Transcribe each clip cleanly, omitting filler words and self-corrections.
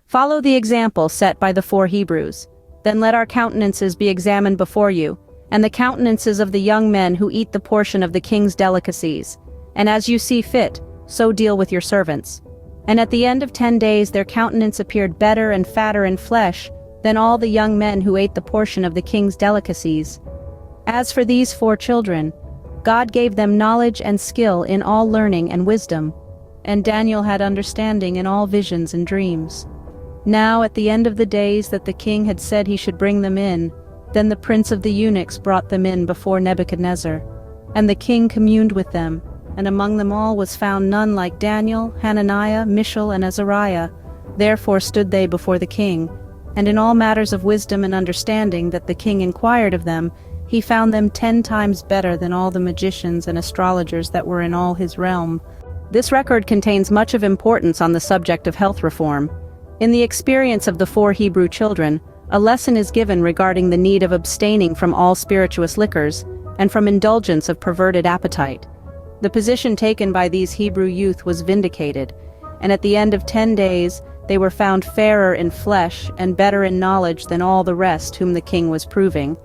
Follow the example set by the 4 Hebrews. Then let our countenances be examined before you, and the countenances of the young men who eat the portion of the king's delicacies. And as you see fit, so deal with your servants. And at the end of 10 days their countenance appeared better and fatter in flesh than all the young men who ate the portion of the king's delicacies. As for these 4 children, God gave them knowledge and skill in all learning and wisdom, and Daniel had understanding in all visions and dreams. Now at the end of the days that the king had said he should bring them in, then the prince of the eunuchs brought them in before Nebuchadnezzar. And the king communed with them, and among them all was found none like Daniel, Hananiah, Mishael, and Azariah. Therefore stood they before the king, and in all matters of wisdom and understanding that the king inquired of them, he found them 10 times better than all the magicians and astrologers that were in all his realm. This record contains much of importance on the subject of health reform. In the experience of the 4 Hebrew children, a lesson is given regarding the need of abstaining from all spirituous liquors, and from indulgence of perverted appetite. The position taken by these Hebrew youth was vindicated, and at the end of 10 days, they were found fairer in flesh and better in knowledge than all the rest whom the king was proving.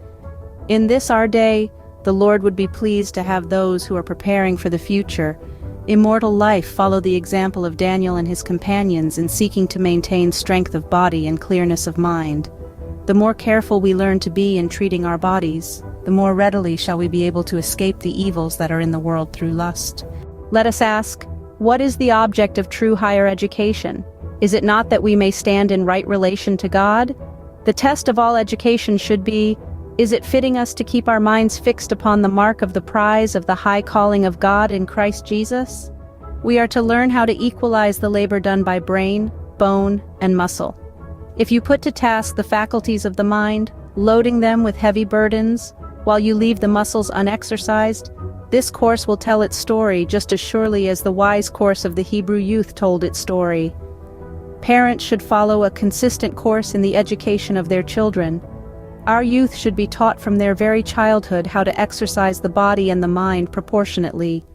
In this our day, the Lord would be pleased to have those who are preparing for the future, immortal life, follow the example of Daniel and his companions in seeking to maintain strength of body and clearness of mind. The more careful we learn to be in treating our bodies, the more readily shall we be able to escape the evils that are in the world through lust. Let us ask, what is the object of true higher education? Is it not that we may stand in right relation to God? The test of all education should be, is it fitting us to keep our minds fixed upon the mark of the prize of the high calling of God in Christ Jesus? We are to learn how to equalize the labor done by brain, bone, and muscle. If you put to task the faculties of the mind, loading them with heavy burdens, while you leave the muscles unexercised, this course will tell its story just as surely as the wise course of the Hebrew youth told its story. Parents should follow a consistent course in the education of their children. Our youth should be taught from their very childhood how to exercise the body and the mind proportionately.